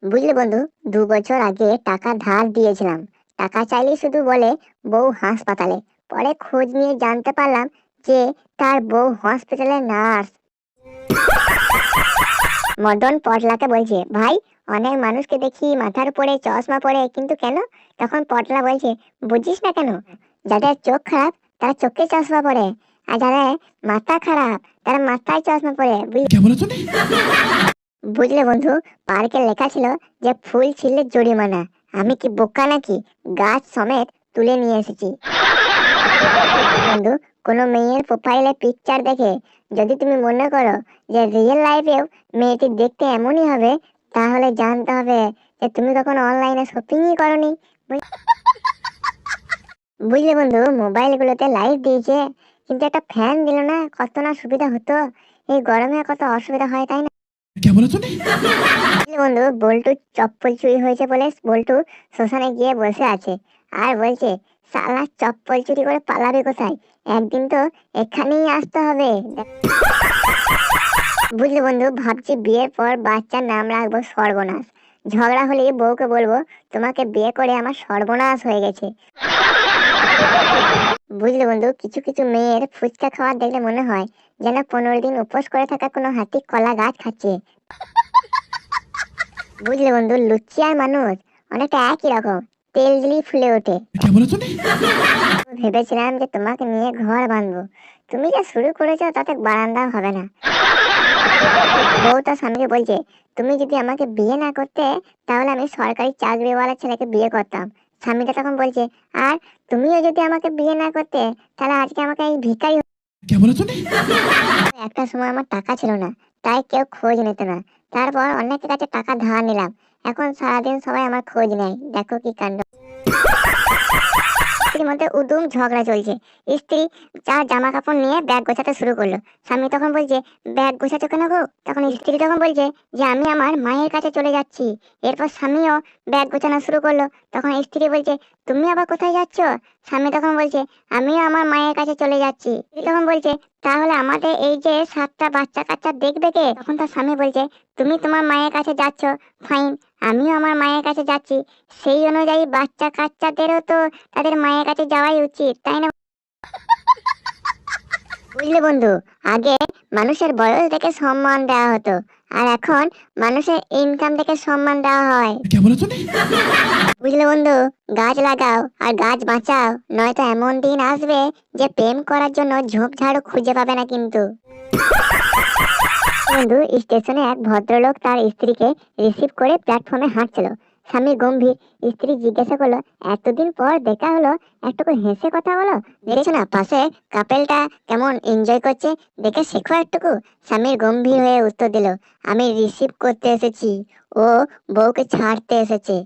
বুঝলে বন্ধু, 2 বছর আগে টাকা ধার দিয়েছিলাম। টাকা চাইলেই শুধু বলে বউ হাসপাতালে। পরে খোঁজ নিয়ে জানতে পারলাম যে তার বউ হসপিটালের নার্স। মদন পটলাকে বলছে, ভাই, অনেক মানুষকে দেখি মাথার উপরে চশমা পরে, কিন্তু কেন? তখন পটলা বলছে, বুঝিস না কেন? যাদের চোখ খারাপ তারা চোখে চশমা পরে, আর যারা মাথা খারাপ তারা মাথায় চশমা পরে। বুঝলে বন্ধু, পার্কে লেখা ছিল যে ফুল ছিঁড়লে জরিমানা। আমি কি বোকা নাকি? গাছ সমেত তুলে নিয়ে এসেছি। বন্ধু, কোনো মেয়ের প্রোফাইলে পিকচার দেখে যদি তুমি মনে করো যে রিয়েল লাইফেও মেয়েটি দেখতে এমনই হবে, তাহলে জানতে হবে যে তুমি কখনো অনলাইনে শপিংই করনি। বুঝলে বন্ধু, মোবাইলগুলোতে লাইট দিয়েছে কিন্তু একটা ফ্যান দিল না, কত না সুবিধা হতো। এই গরমে কত অসুবিধা হয়, তাই না? বন্ধু, বল্টু চপ্পল চুরি হয়েছে বলে বল্টু শ্মশানে গিয়ে বসে আছে আর বলছে, শালা চপ্পল চুরি করে পালাবে কোথায়? একদিন তো এখানেই আসতে হবে। বুঝলি বন্ধু, ভাবছি বিয়ের পর বাচ্চার নাম রাখবো সর্বনাশ। ঝগড়া হলে বউকে বলবো, তোমাকে বিয়ে করে আমার সর্বনাশ হয়ে গেছে। বুঝলি বন্ধু, কিছু কিছু মেয়ের ফুচকা খাওয়ার দেখলে মনে হয় যেন 15 দিন উপোস করে থাকা কোনো হাতি কলা গাছ খাচ্ছে। বুঝলে বন্ধু, লুচি আর মানুষ অনেকটা একই রকম, তেল দিলেই ফুলে ওঠে। ভেবেছিলাম যে তোমাকে নিয়ে ঘর বাঁধবো, তুমি যা শুরু করেছো তাতে বারান্দা হবে না। বউ তার স্বামীকে বলছে, তুমি যদি আমাকে বিয়ে না করতে তাহলে আমি সরকারি চাকরিওয়ালা ছেলেকে বিয়ে করতাম। স্বামীটা তখন বলছে, আর তুমিও যদি আমাকে বিয়ে না করতে তাহলে আজকে আমাকে এই ভিখারি। একটা সময় আমার টাকা ছিল না, তাই কেউ খোঁজ নিত না। তারপর অনেকের কাছে টাকা ধার নিলাম, এখন সারাদিন সবাই আমার খোঁজ নেয়। দেখো কি কাণ্ড। স্ত্রীর মধ্যে উদুম ঝগড়া চলছে। স্ত্রী চার জামা কাপড় নিয়ে ব্যাগ গোছাতে শুরু করলো। স্বামী তখন বলছে, ব্যাগ গোছাচ্ছ কেন গো? তখন স্ত্রী তখন বলছে যে আমি আমার মায়ের কাছে চলে যাচ্ছি। এরপর স্বামীও ব্যাগ গোছানো শুরু করলো। তখন স্ত্রী বলছে, তুমি আবার কোথায় যাচ্ছ? স্বামী তখন বলছে, আমিও আমার মায়ের কাছে চলে যাচ্ছি। স্ত্রী তখন বলছে, তাহলে আমাদের এই যে 7টা বাচ্চা কাচ্চা দেখবে কে? তখন তার স্বামী বলছে, তুমি তোমার মায়ের কাছে যাচ্ছ, ফাইন, আমিও আমার মায়ের কাছে যাচ্ছি। সেই অনুযায়ী বাচ্চা কাচ্চাদেরও তো তাদের মায়ের কাছে যাওয়াই উচিত, তাই না? বুঝলে বন্ধু, আগে মানুষের বয়স দেখে সম্মান দেওয়া হতো, আর এখন মানুষের ইনকাম দেখে সম্মান দেওয়া হয়। বুঝলে বন্ধু, গাছ লাগাও আর গাছ বাঁচাও, নয়তো এমন দিন আসবে যে প্রেম করার জন্য ঝোপঝাড়ও খুঁজে পাবে না কিন্তু। বন্ধু, স্টেশনে এক ভদ্রলোক তার স্ত্রীকে রিসিভ করে প্ল্যাটফর্মে হাঁটছিল। স্বামী গম্ভীর, স্ত্রী জিজ্ঞাসা করলো, এতদিন পর দেখা হলো, একটুকু হেসে কথা বলো। দেখেছো না পাশে কাপেলটা কেমন এনজয় করছে, দেখে শেখো একটুকু। স্বামীর গম্ভীর হয়ে উত্তর দিল, আমি রিসিভ করতে এসেছি, ও বউকে ছাড়তে এসেছে।